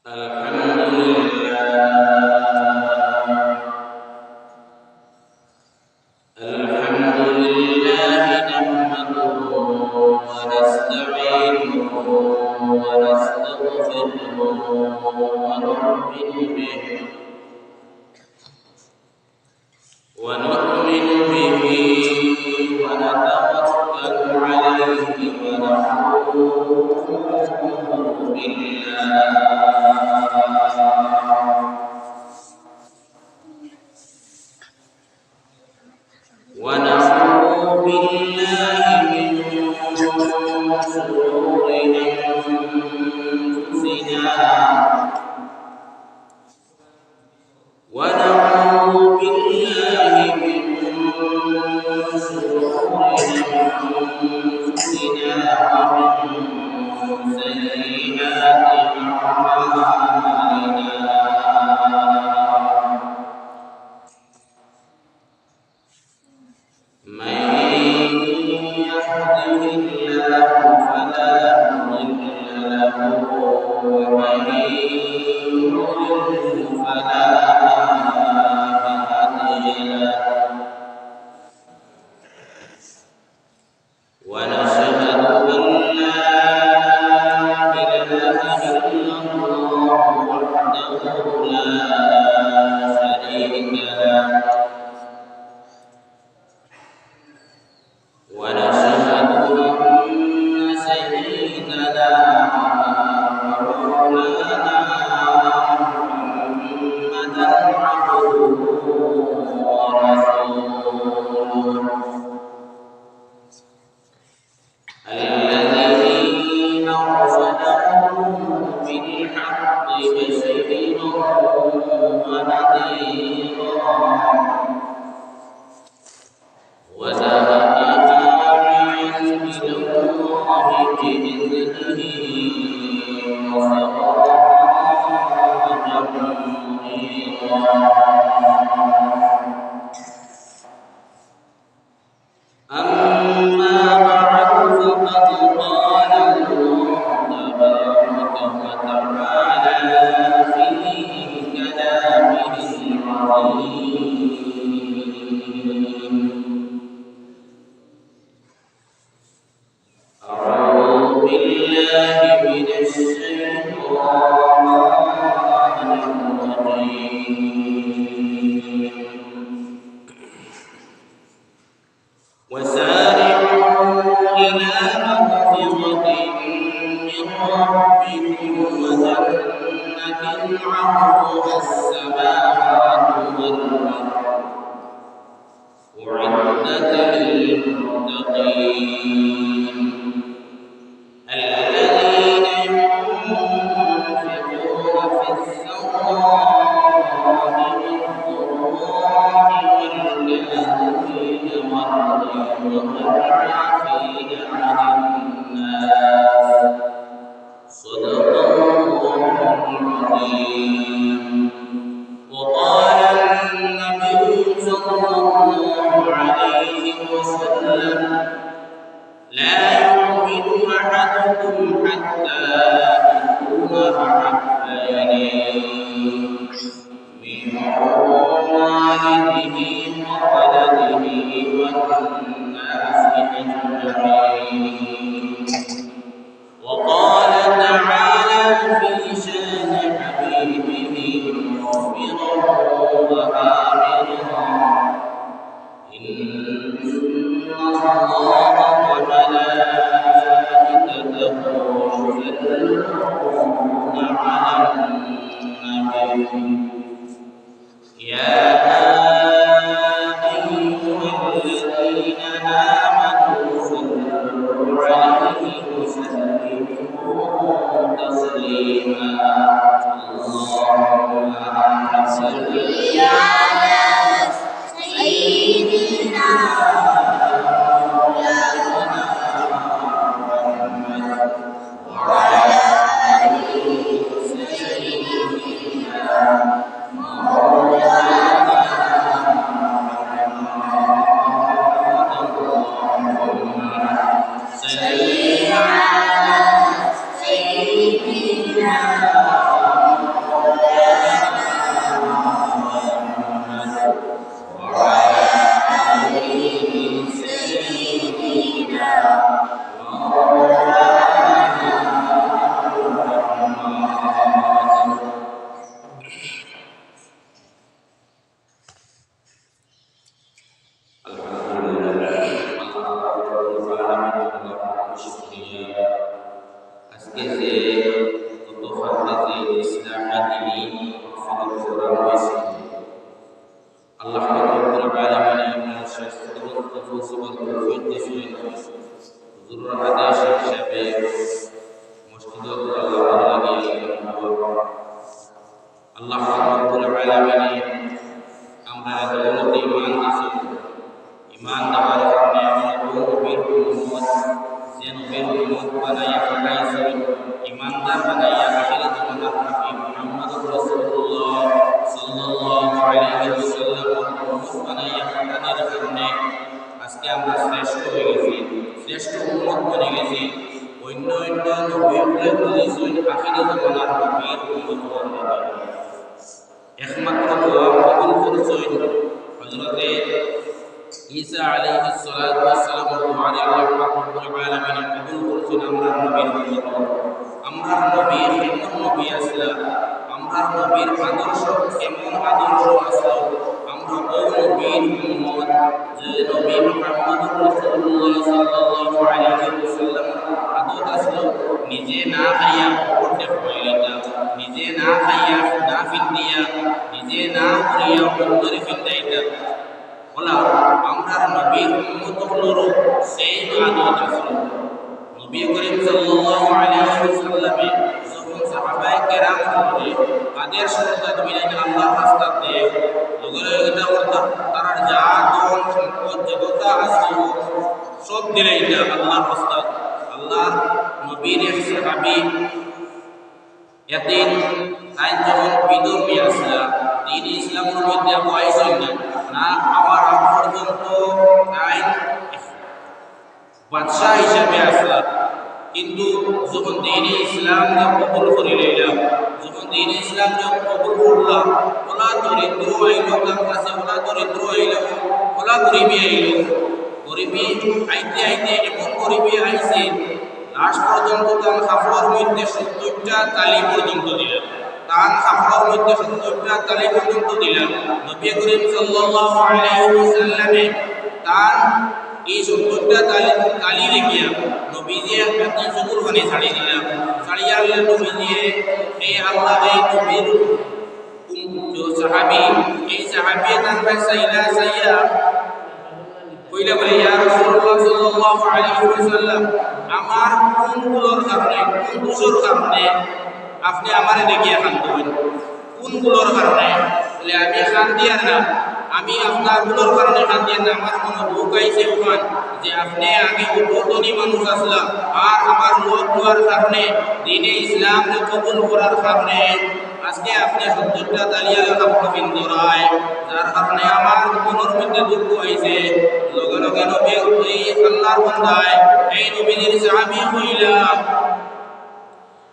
الحمد لله نحمده ونستعينه ونستغفره ونؤمن به ونتوكل عليه ونعوذ بالله من شرور أنفسنا ونعوذ بالله من شرور أنفسنا ومن سيئات أعمالنا من يهده الله فلا مضل له ومن يضلل فلا هادي له ونشهد أن لا إله إلا الله وحده لا شريك له ونشهد أن سيدنا ومولانا محمدا عبده ورسوله الذي أرسله بالحق بشيرا ونذيرا وداعيا إلى الله بإذنه وسراجا منيرا أما بعد فقد قال الله تبارك وتعالى في كلامه العظيم أعوذ بالله من الشيطان الرجيم وسارعوا إلى مغفرة من ربكم وجنة عرضها السماوات والأرض أعدت للمتقين الذين ينفقون في السراء والضراء والكاظمين الغيظ والعافين عن الناس صدق الله العظيم. وقال النبي صلى الله عليه وسلم لا يؤمن أحدكم حتى أكون أحب إليه من والده وولده والناس أجمعين. وقال تعالى في شان حبيبه مخبرا وآمرا إن الله وملائكته يصلون على النبي يا أيها الذين آمنوا صلوا عليه وسلموا تسليما. اللهم صل على سيدنا وعلى آله سيدنا مولانا صل على سيدنا আজকে যে কত হাতে ইসলামী দিনী মাহফিল প্রোগ্রাম হয়েছে আল্লাহ রাব্বুল আলামিন আপনার শাস্তি ও তৌফিক তৌফিক দিয়েছেন হুজুর আদেশ হিসাবে মসজিদে আল্লাহ লাগিয়ে আল্লাহ রাব্বুল আলামিন আমরা দৌলত ঈমান দিয়েছেন ঈমান দেওয়ার কারণে আমরা নবীর উম্মত যে নবীর উম্মত বানাইয়া পাঠাইছেন ঈমানদার বানাইয়া আখিরাত জান্নাত নবী মুহাম্মদ রাসূলুল্লাহ সাল্লাল্লাহু আলাইহি ওয়াসাল্লাম উম্মত বানাইয়া পাঠানোর কারণে আজকে আমরা শ্রেষ্ঠ হয়ে গেছি শ্রেষ্ঠ উম্মত বনে গেছি অন্য অন্য নবীগুলো বলেছেন আখিরাত জান্নাত নবীর উম্মত হওয়ার একমাত্র দোয়া কবুল করেছেন হযরতে ঈসা আলাইহিস সালাতু ওয়াস সালাম দোয়ারে আল্লাহ রাব্বুল আলামিন কবুল করেছেন আমরা নবীর উম্মত আমরা নবী এমন নবী আসলা আমরা নবীর আদর্শ এমন আদর্শ আসলো আমরা ওই নবীর উম্মত যে নবী মুহাম্মদ রাসূলুল্লাহ সাল্লাল্লাহু আলাইহি ওয়াসাল্লাম আদত আসলো নিজে না খাইয়া করতে হইলা নিজে না খাইয়া না ফিন্দিয়া নিজে না করিয়া অন্তরে ফিন্দাইতা বলা আমরা নবীর উম্মত হলো সেই আদত আসলো নবী করিম সাল্লাল্লাহু আলাইহি ওয়াসাল্লামে যখন সাহাবায়ে কেরাম হলে তাদের সাথে মিলাইতে আল্লাহর রাস্তাতে লগে লগে করতে তারা যা ধন সম্পদ জগতা আছে সব দিলাইতে আল্লাহর রাস্তা আল্লাহর নবীর এক সাহাবী এতিম তাই যখন বিধর্মী আসলা দিন ইসলামের মধ্যে বয়সই না আমার পর্যন্ত তাই বাদশাহ হিসাবে আসলা কিন্তু যখন দিনে ইসলামকে কবুল করে লইলাম যখন দিনে ইসলামকে কবুল করলাম ওলা দরিদ্র আইল তার কাছে ওলা দরিদ্র আইল ওলা গরিবী আইল গরিবী আইতে আইতে এমন গরিবী আইছে লাস্ট পর্যন্ত তার কাপড়ের মধ্যে ৭০টা তালি পর্যন্ত দিলাম তার কাপড়ের মধ্যে ৭০টা তালি পর্যন্ত দিলাম নবী করিম সাল্লাল্লাহু আলাইহি ওয়াসাল্লামে তার এই ৭০টা তালি রেখে নবীজি একটা চতুর্খানি ছাড়িয়ে দিলাম ছাড়িয়ে আনলে নবীজি এই আল্লাহ এই নবীর সাহাবী এই সাহাবী তার সাইলা সাইয়া কইলা বলে ইয়া রাসূলুল্লাহ সাল্লাল্লাহু আলাইহি ওয়াসাল্লাম আমার কোনগুলোর কারণে কোন দোষের কারণে আপনি আমারে দেখিয়ে কাঁদবেন কোনগুলোর কারণে বলে আমি কাঁদি আর না আমি আপনার গুলোর কারণে কাঁদি না আমার মনে দুঃখ আইছে ওখান যে আপনি আগে উপরতনী মানুষ আসলা আর আমার লোক হওয়ার কারণে দিনে ইসলামকে কবুল করার কারণে আজকে আপনি ৭০টা তালিয়া কাপড় পিন্দরায় যার কারণে আমার মনের মধ্যে দুঃখ হয়েছে লগে লগে নবী এই আল্লাহর বান্দায় এই নবীর সাহাবী হইলা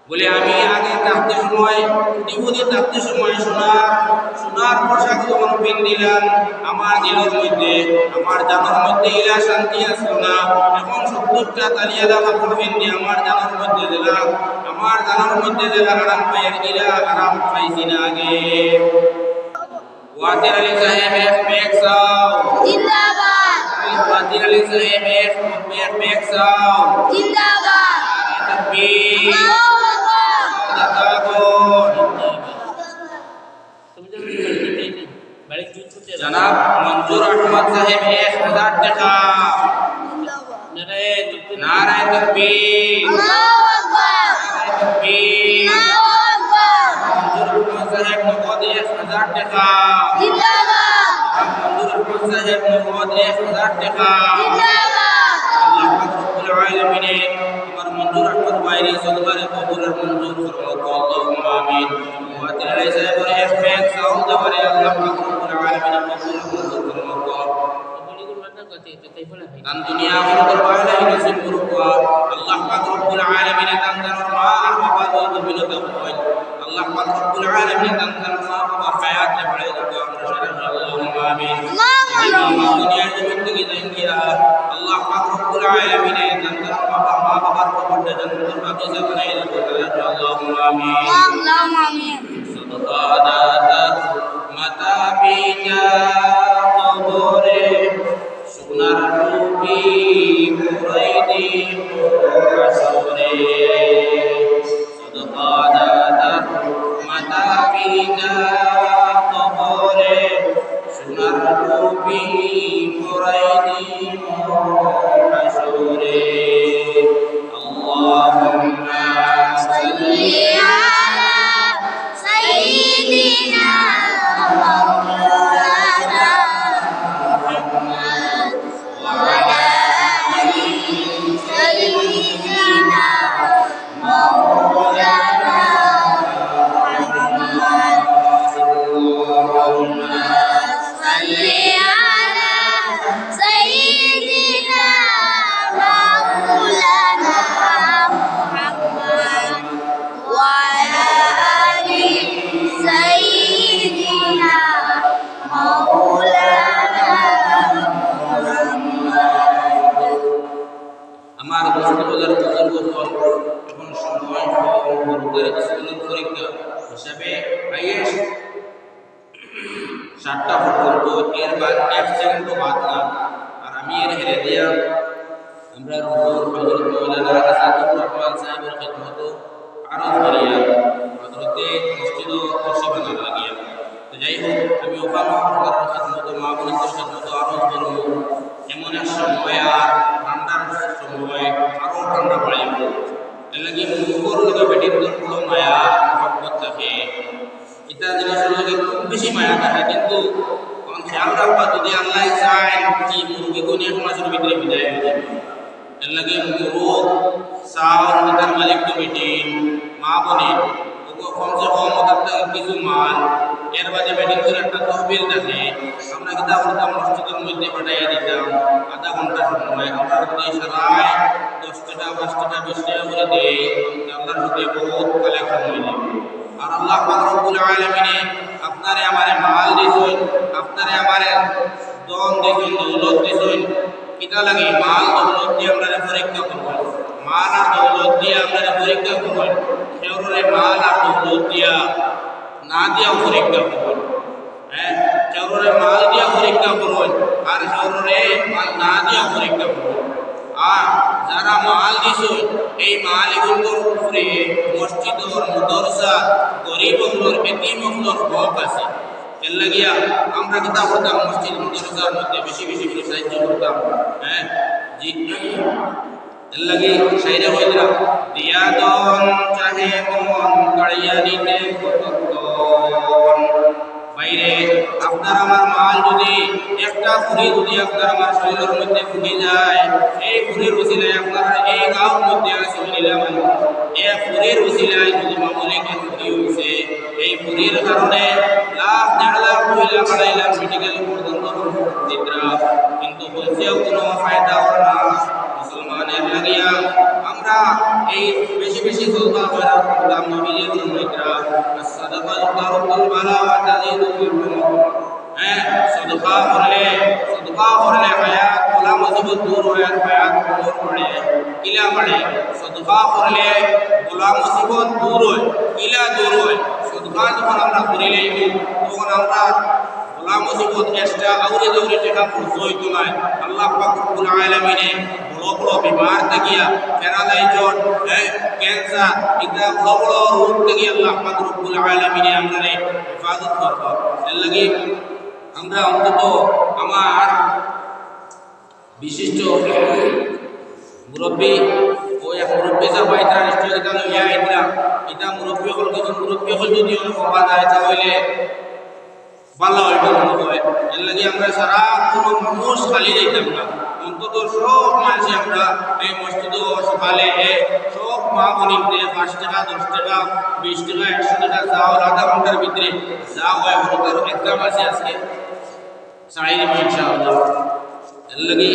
বলে আমি আগে থাকতে সময় নিবুদি থাকতে সময় সোনার পোশাক যখন পিন্দিলাম আমার দিলের মধ্যে আমার জানার মধ্যে ইলা শান্তি আসলো না এখন ৭০টা তালিয়ালা কাপড় পিন্দি আমার জানার মধ্যে দিলাম আমার জানার মধ্যে দিলা আরাম পাইয়ার ইলা আরাম পাইছি না আগে ওয়াজির আলী সাহেব এক মেক্সাও জিন্দাবাদ ওয়াজির আলী সাহেব এক মেক্সাও জিন্দাবাদ তাকবীর জনাব মঞ্জুর আহমদ সাহেব 1000 টাকা নারায়ে তাকবীর আল্লাহু আকবার তাকবীর আল্লাহু আকবার মঞ্জুর আহমদ সাহেব নগদ 1000 টাকা জিন্দাবাদ মঞ্জুর আহমদ সাহেব নগদ 1000 টাকা জিন্দাবাদ আল্লাহ রাব্বুল আলামিন আমার মঞ্জুর আহমদ ভাইয়ের সদবারে কবুলের মঞ্জুর ফরমাও আল্লাহুম্মা আমিন ওয়া তাআলা সাহেব এক ব্যাগ সাউন্ড দেওয়ারে আল্লাহ রাব্বুল আলামিন কবুল মঞ্জুর ফরমাও dan dunia akhirat terbahaya nasib buruk Allah Pak Rabbul Alamin dan ma apa itu bila takwa Allah Pak Rabbul Alamin dan ma apa hayat le bade ko Allahumma amin dunia ini kita Allah Pak Rabbul Alamin জান্নাত মা বাবার কবরটা জান্নাতুল বাকিজা বানাই দাও আল্লাহুম্মা আমিন اللهم آمين সাদাকাত মাতা পিতা কবরে সোনার টুপি পরাই দিও হাসরে সাদাকাত মাতা পিতা কবরে সোনার টুপি পরাই দিও হাসরে আল্লাহুম্মা صل على سيدنا مولانا محمد وعلى آل سيدنا مولانا محمد اللهم صل على سيدنا مولانا محمد وعلى آل سيدنا مولانا محمد আমার বন্ধুদের বুজুর্গ এখন সময় গুরুদের স্কুলের পরীক্ষা হিসাবে আইএস 7টা পর্যন্ত এর বাদ 1 সেকেন্ডও বাদ না আর আমি এর হেরে দিয়া আমরা হুজুর হযরত মাওলানা আসাদুর রহমান সাহেবের খিদমত আরজ করিয়া হযরতে মসজিদ খুশি বানার লাগিয়া তো যাই হোক আমি ওখানে আপনার খিদমত মা বোনদের খিদমত আরজ করব এমন এক সময় আর ঠান্ডার সময় আরো ঠান্ডা পড়ে এর লাগি মুখর লগে বেটির কোনো মায়া মহব্বত থাকে এটা জিনিসের লগে খুব বেশি মায়া থাকে কিন্তু কোন খেয়াল রাখবা যদি আল্লাহ চায় কি মুরগি কোন এক মাসের ভিতরে বিদায় হয়ে যাবে এর লাগে মুরগ চাওয়ার তার মালিক কমিটি মা বোনে ওকে কমসে কম তার কিছু মাল এর বাদে বেটিং করে একটা তহবিল থাকে আমরা কিতা করতাম মসজিদের মধ্যে পাঠাইয়া দিতাম আধা ঘন্টা সময় আমরা যদি সারাই 10 টাকা 5 টাকা 20 টাকা করে দেই আল্লাহর সাথে বহুত কালেকশন হয়ে যাবে আর আল্লাহ পাক রব্বুল আলামিনে আপনারে আমারে মাল দিছেন আপনারে আমারে ধন দিছেন দৌলত দিছেন কিতা লাগে মাল দৌলত দিয়ে আমরা পরীক্ষা করব মাল আর দৌলত দিয়ে আমরা পরীক্ষা করব সেওরে মাল আর দৌলত দিয়া না দিয়া পরীক্ষা করব হ্যাঁ সেওরে মাল দিয়া পরীক্ষা করব আর সেওরে মাল না দিয়া পরীক্ষা করব আর যারা মাল দিছো এই মালিকগুলোর উপরে মসজিদ ও মাদ্রাসা গরিব ও এতিম ও হক আছে এর লাগিয়া আমরা কিতা করতাম মসজিদ মাদ্রাসার মধ্যে বেশি বেশি করে সাহায্য করতাম হ্যাঁ জি এর লাগি সাইরা হইরা দিয়া দন চাহে মন কাড়িয়া নিতে কতক্ষণ বাইরে আপনার আমার মাল যদি একটা ফুরি যদি আপনার আমার শরীরের মধ্যে ফুটে যায় এই ফুরির উসিলায় আপনারা এই গাঁওর মধ্যে আসে নিলাম এই ফুরির উসিলায় যদি মামুলি কে ফুরি হইছে এই ফুরির কারণে লাখ 1.5 লাখ 2 লাখ 2.5 লাখ মেডিকেল পর্যন্ত নিদ্রা কিন্তু বলছেও কোনো ফায়দা হলো না মুসলমানের লাগিয়া আমরা এই বেশি বেশি সদকা করা করতাম নবীর নিদ্রা সাদাকাত তারুল বালা ওয়া তাজিদুল হ্যাঁ সদকা করলে হায়াত ওলা মুসিবত দূর হয় হায়াত দূর পড়ে কিলা পড়ে সদকা করলে ওলা মুসিবত দূর হয় কিলা দূর হয় সদকা যখন আমরা করিলে তখন আমরা ওলা মুসিবত এক্সট্রা আউরে দৌড়ে টাকা খরচ হইতো না আল্লাহ পাক রব্বুল আলামিনে বড় বড় বিমার থাকিয়া প্যারালাইজড ক্যান্সার এটা বড় বড় রোগ থেকে আল্লাহ পাক রব্বুল আলামিনে আমাদের হেফাজত করব এর লাগি আমরা অন্তত আমার বিশিষ্ট মুরব্বী ও এক মুরব্বী যা বাইতরা নিশ্চয় এটা লইয়া আইতরা এটা মুরব্বী হল কিছু মুরব্বী হল যদি অনেক হওয়া যায় তাহলে ভালো হইতো মনে হয় এর লাগি আমরা সারা কোনো মানুষ খালি যাইতাম না অন্তত সব মানুষ আমরা এই মসজিদ সকালে সব মা বোনিতে 5 টাকা 10 টাকা 20 টাকা 100 টাকা যাও আধা ঘন্টার ভিতরে যা হয় হলো একদম আছে আজকে সাইড ইনশাআল্লাহ এর লাগি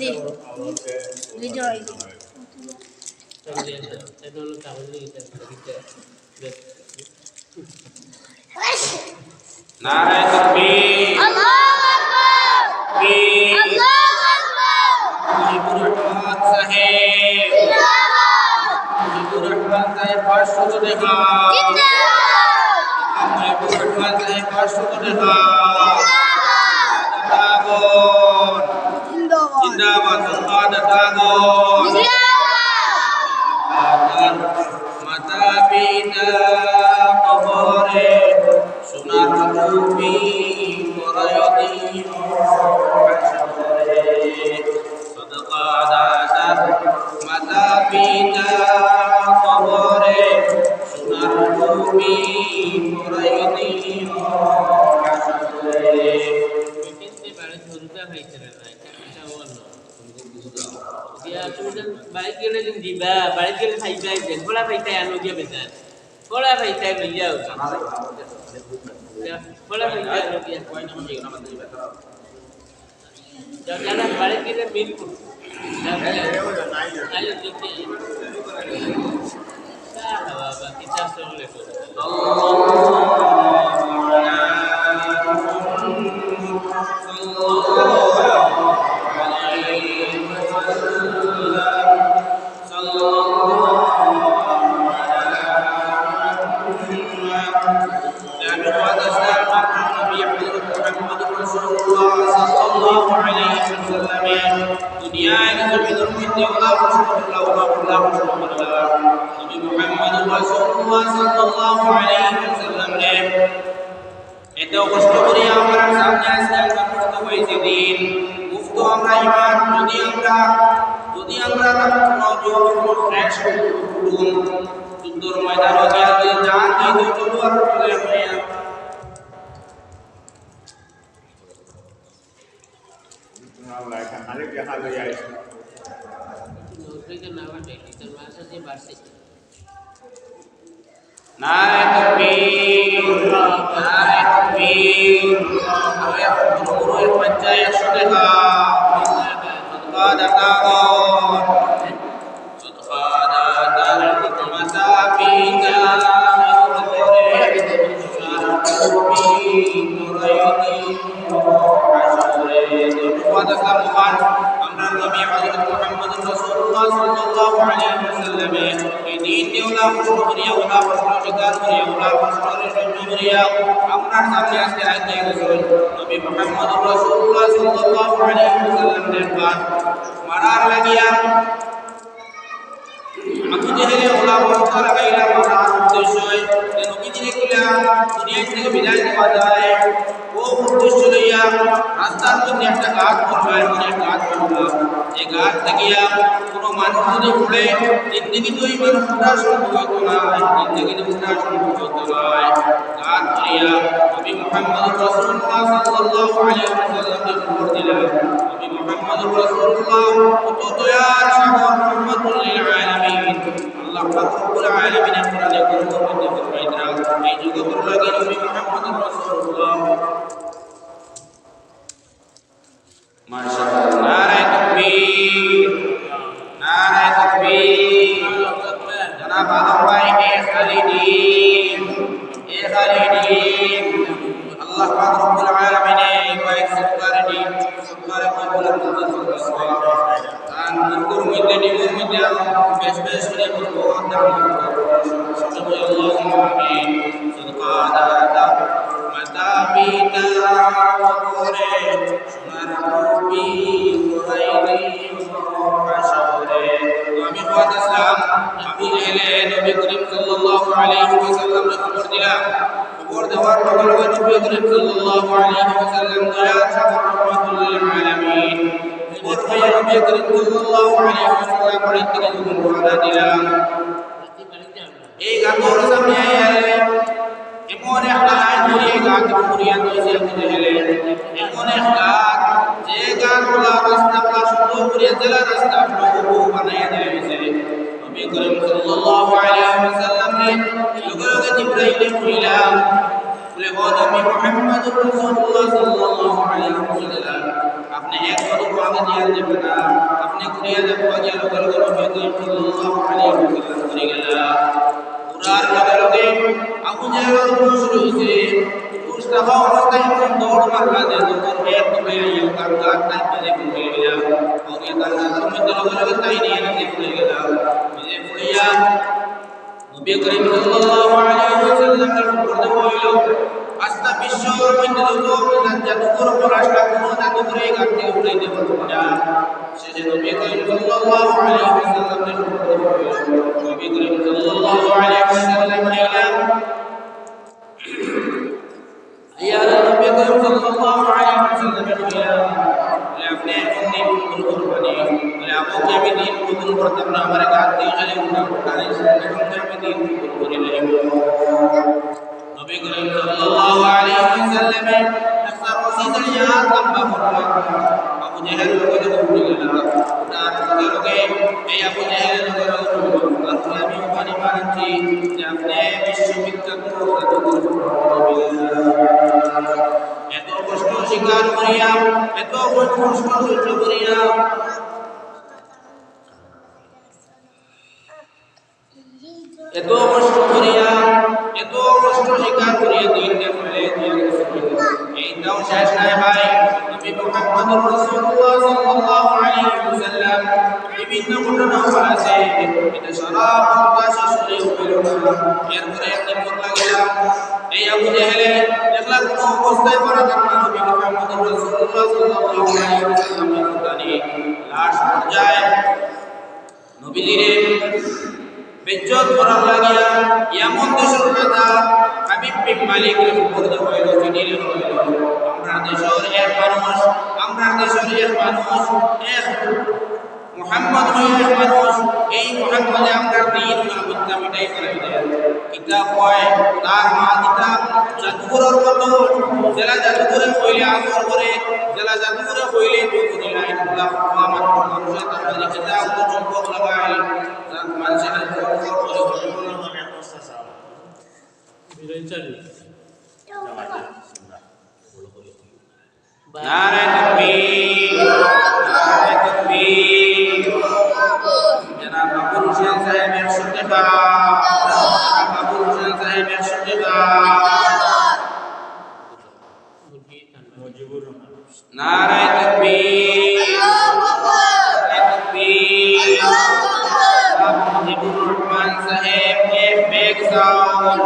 দে ভিডিও নারে তাকবীর আল্লাহু আকবার তাকবীর আল্লাহু আকবার মুজিবুর রহমান সাহেব মুজিবুর রহমান সাহেব 500 টাকা মুজিবুর রহমান সাহেব 500 টাকা জিন্দাবাদ জিন্দাবাদ মাতা পিতা কবরে সোনার টুপি পরায় দিও সদকা দাতার মাতা পিতা কবরে সোনার টুপি পরায় দিও baik gele jeng diba baik gele faida jeng bola faida anu dia benar bola faida beliau bola faida anu dia jangan balik gele milku ayo kita soleh এত কষ্ট করে আমরা সামনে আসলাম কষ্ট হয়েছে দিন মুক্ত আমরা ইমান যদি আমরা যুদ্ধর ময়দান গিয়ে জান দিয়ে তলোয়ার তুলে হইয়া নারে তাকবীর নারে তাকবীর আরে পুরো পঞ্চায়েত সদকা সদকা দাতাগণ সদকা দাতার মাতা পিতা কবরে সোনার টুপি পরায় দিও হাসরে ধন্যবাদ আসসালাম আমরা নবী হযরত মুহাম্মদ রাসূলুল্লাহ সাল্লাল্লাহু আলাইহি ওয়াসাল্লামের এই দিন দেওলা প্রশ্ন করিয়া ওলা প্রশ্ন স্বীকার করিয়া ওলা প্রশ্নের জন্য করিয়া আমরা সামনে আজকে আইতে গেছেন নবী মুহাম্মদ রাসূলুল্লাহ সাল্লাল্লাহু আলাইহি ওয়াসাল্লামের বাদ মারার লাগিয়া আবু জেহেলে ওলা প্রশ্ন লাগাইলা মারার উদ্দেশ্য যে নবীজিকে কিলা দুনিয়া থেকে বিদায় দেওয়া যায় ও উদ্দেশ্য লইয়া রাস্তার মধ্যে একটা গাছ করবে গাছ করবে এই গাছ থেকে কোনো মানুষ যদি পড়ে জিন্দগি তো এই মানুষটা সম্ভব হইতো না জিন্দগি তো সম্ভব হইতো না গাছ করিয়া নবী মুহাম্মদ রাসূলুল্লাহ সাল্লাল্লাহু আলাইহি ওয়াসাল্লামকে খবর দিলেন নবী মুহাম্মদ রাসূলুল্লাহ কত দয়ার সাগর রহমাতুল লিল আলামিন আল্লাহ রাব্বুল আলামিনের কোরআনে কোরআনের মধ্যে ফরমাইলেন এই জগতের লাগি নবী মুহাম্মদ রাসূলুল্লাহ মাশাআল্লাহ নারে তাকবীর নারে তাকবীর জনাব আলম ভাই এ খালিদিন আল্লাহ পাক রব্বুল আলামিন কয়েক সরকারি কবুল করুন আন মুকুর মধ্যে নিমুর মধ্যে বেশ বেশ করে বলবো আল্লাহুম্মা আমিন সদকা দাতা মাতা পিতা কবরে সোনার টুপি পরাই দিও হাসরে আমি ওয়াদ আসলাম আবু জেহেলে নবী করিম সাল্লাল্লাহু আলাইহি ওয়াসাল্লামকে খবর দিলাম খবর দেওয়ার লগে লগে নবী করিম সাল্লাল্লাহু আলাইহি ওয়াসাল্লাম দয়া সাগর রহমাতুল লিল আলামিন খবর পেয়ে নবী করিম সাল্লাল্লাহু আলাইহি ওয়াসাল্লাম বাড়ি থেকে যখন রওনা দিলাম এই গাছের সামনে এমন একটা লাইন ধরিয়ে গাছ ঘুরিয়ে দিয়েছে আবু জেহেলে এমন একটা যে গাছগুলা রাস্তাগুলা সুন্দর করে জেলা রাস্তা বহু বানাইয়া দিয়েছে নবী করিম সাল্লাল্লাহু আলাইহি ওয়াসাল্লামকে লগে লগে জিবরাইল কইলাম বলে ও নবী মুহাম্মদ রাসূলুল্লাহ সাল্লাল্লাহু আলাইহি ওয়াসাল্লাম আপনি এক কদম আমাকে জিয়ার দেবে না আপনি কুরিয়া যাবো গিয়া লোকের নবী করিম সাল্লাল্লাহু আলাইহি ওয়াসাল্লাম করে গেলা পুরার লগে আবু জাহল শুরু হইছে মুস্তাফা অবস্থায় দৌড় মারলা যে তোর এক তুমি আইও কার গাত নাই পেলে পড়ে গেলা ওকে তার গাতের মধ্যে লগে তাই নিয়ে নিতে পড়ে গেলা নিজে পড়িয়া নবী করিম সাল্লাল্লাহু আলাইহি ওয়াসাল্লামের উপর হইল আস্তা বিশ্বর মধ্যে লোক জাদুকর পলাশটা কোন জাদুকর এই গাত থেকে উঠাইতে পারবে না শেষে নবী করিম সাল্লাল্লাহু আলাইহি ওয়াসাল্লামের উপর হইল নবী করিম সাল্লাল্লাহু আলাইহি ওয়াসাল্লাম বলেন ইয়া নবী করিম সাল্লাল্লাহু আলাইহি ওয়াসাল্লাম বলে আপনি এখন দিন কবুল করবেন বলে আমাকে আমি দিন কবুল করতাম না আমার গাত দিয়ে খালি উঠা উঠানি এখন আমি দিন কবুল করে লইব নবী করিম সাল্লাল্লাহু আলাইহি ওয়াসাল্লাম একটা রশিদ নিয়া লম্বা করলেন আবু জাহেল লগে উঠে গেল তার লগে এই আবু জাহেল লগে উঠে আমি পানি মানছি যে আপনি বিশ্ববিখ্যাত এত কষ্ট স্বীকার করিয়া এত কষ্ট সহ্য করিয়া এত কষ্ট করিয়া এত কষ্ট স্বীকার করিয়া দিনকে ফেলে এইটাও শেষ নাই ভাই নবী মুহাম্মদ রাসূলুল্লাহ সাল্লাল্লাহু আলাইহি ওয়াসাল্লাম বিভিন্ন ঘটনা আছে এটা সারা প্রকাশ শুনে হইল এরপরে একদিন বলা গেল এই আবু জাহেলে দেখলা কোন অবস্থায় পড়া না নবী মুহাম্মদ রাসূলুল্লাহ সাল্লাল্লাহু আলাইহি ওয়াসাল্লামের ফুটানি লাশ পর্যায়ে নবীজিরে বেজ্জত করার লাগিয়া এমন দেশের রাজা হাবিব বিন মালিক এর উপর হইল চিঠির হইল আমরা দেশের এক মানুষ এক মুহাম্মদ হইল মানুষ এই মুহাম্মদে আমরা দিন বিদ্যা মিটাই করে দেন কিতাব হয় তার মা কিতাব জাদুকরের মতো জেলা জাদুকরে কইলে আসর করে জেলা জাদুকরে কইলে তো করিলাই আল্লাহ আমার মানুষের তার কিতাব তো চম্পক লাগাই মানুষের নারে তাকবীর নারে তাকবীর জনাব আবুল হোসেন সাহেবের সুন্নাত আবুল হোসেন সাহেবের সুন্নাত মুজিবুর রহমান নারে তাকবীর নারে তাকবীর মুজিবুর রহমান সাহেব এক বেগ সাউন্ড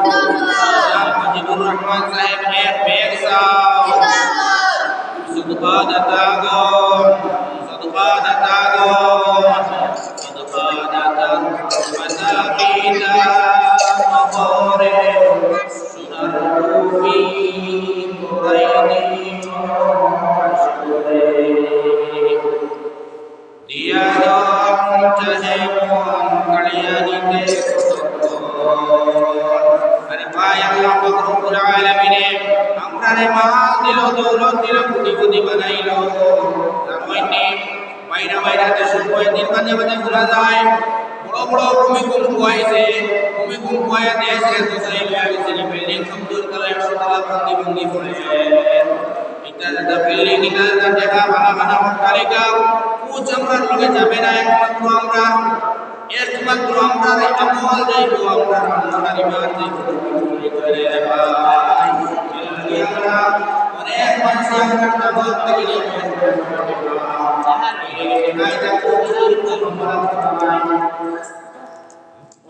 মুজিবুর রহমান সাহেব এক বেগ সাউন্ড صدقا دتا گو صدقا دتا متا پیتا مغورے سنر روحی مرائنی مشورے دیا دام چاہے مون کڑیانی کے ارے پایا اللہ رب العالمین আমরারে মাল দিল দৌলত দিল কোটি কোটি বানাইলো জামাইনি বাইরা দেশের কয়েকদিন মাঝে ঘোরা যায় বড় বড় ভূমিকম্প আইছে ভূমিকম্প আয়া দেশের দোসাই লাগিয়েছে বিল্ডিং সুন্দর করে 100 তলা বন্দি পড়ে এটা যেটা বিল্ডিং এটা যেটা দেখা বানা অট্টালিকা কুছ আমরার লগে যাবে না একমাত্র আমরা আমল দেব আমরা আল্লাহর ইমান দেব করে ভাই আমরা অনেক মানুষ আমরা নামাজ থেকে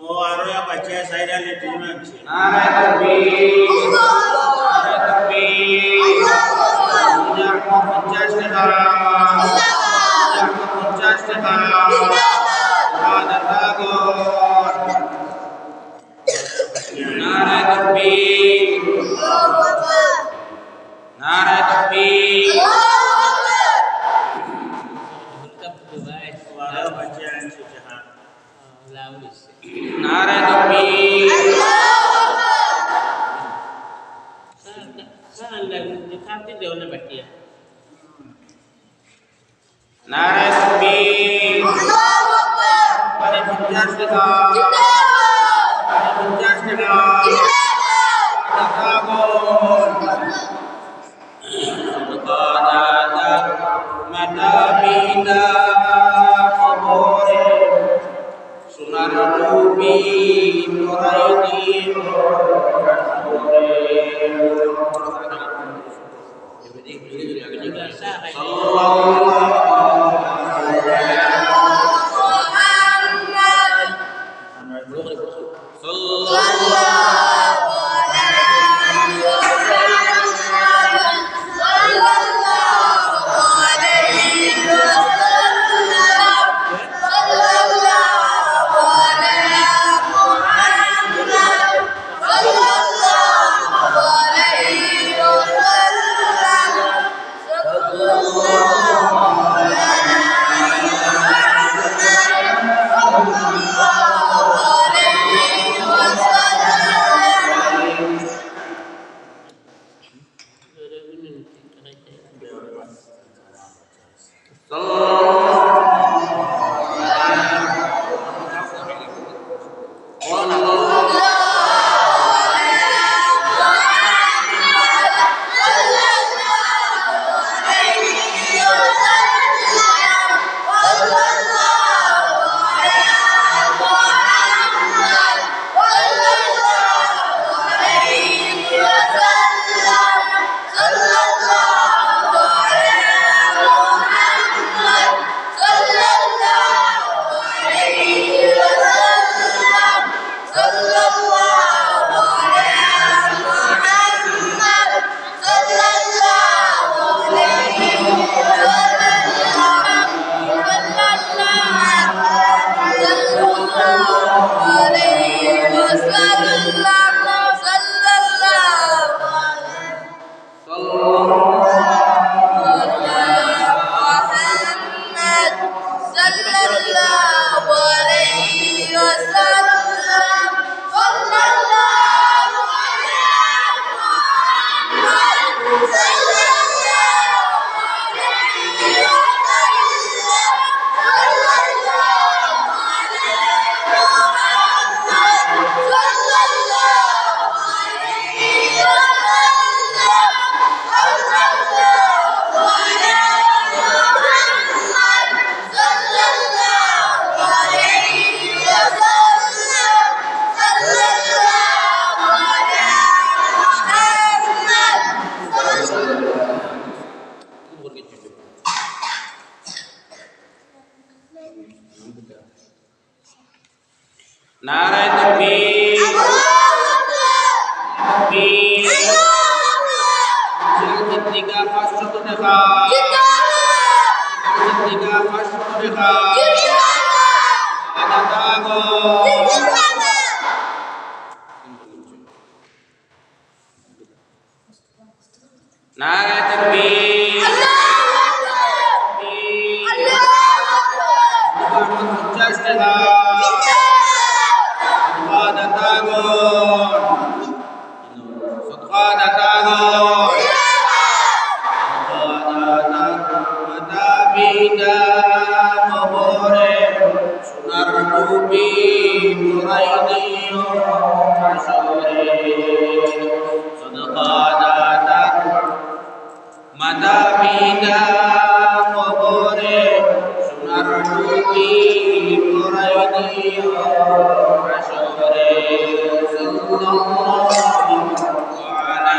ও আরো বাচ্চা সাইরা লেটে মানছে নারে তাকবীর নারে তাকবীর 50 টাকা 50 টাকা নারে তাকবীর নারে তাকবীর নারে তাকবীর নারে তাকবীর মানে 50 টাকা 50 টাকা Mata নারায়ে তাকবীর তাকবীর সিদ্দিকা 500 টাকা সিদ্দিকা 500 টাকা দাদাগো নারায়ে তাকবীর তাকবীর 50 টাকা দাদাগো সদকা দাদাগো মাতা-পিতা কবরে সোনার টুপি পরাই দিও হাসরে সদকা দাতা মাতা-পিতা কবরে সোনার টুপি পরাই দিও হাসরে সাল্লাল্লাহু আলা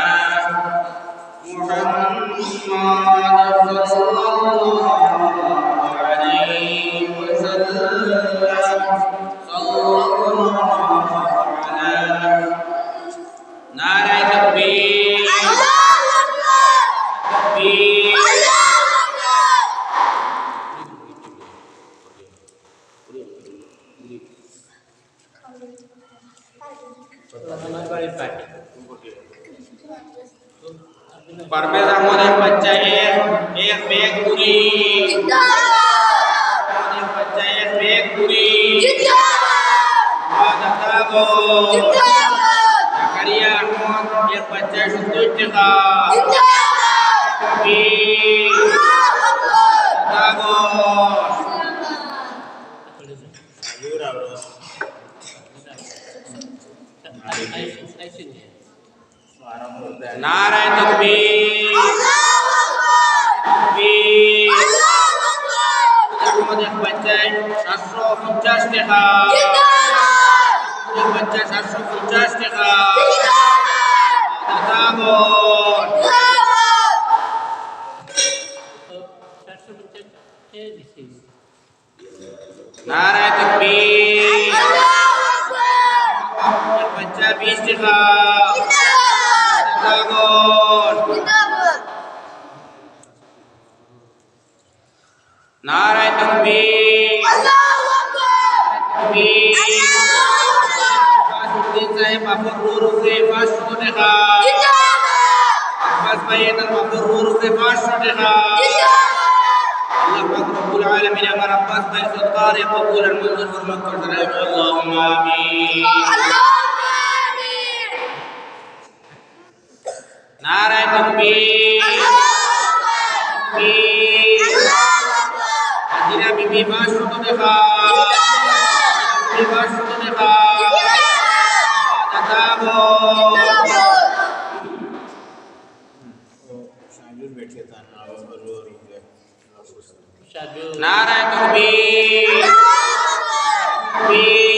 محمد صلى الله عليه وسلم صلى الله على نعرہ تکبیر تکبیر আমার বাড়ির পার্টি परवेज अहमद एक बच्चा एक बैग पूरी एक बच्चा एक बैग पूरी दादागो जकरिया अहमद एक बच्चा 70 টাকা दादागो नाराये तकबीर तकबीर अहमद एक बच्चा 750 টাকা एक बच्चा 750 টাকা दादागो नाराये तकबीर एक बच्चा 20 টাকা दादागो नाराये तकबीर तकबीर फासुद्दीन साहेब माफुर से 500 টাকা আব্বাস ভাই এর মাফুর से 500 টাকা আল্লাহ পাক রব্বুল আলামিন আমার আব্বাস ভাই সদকার কবুল আর মঞ্জুর ফরমান করতে আল্লাহুম্মা আমিন নারায়ে তাকবীর তাকবীর আজিরা বিবি 500 টাকা বিবি 500 টাকা দাদাগো নারায়ে তাকবীর তাকবীর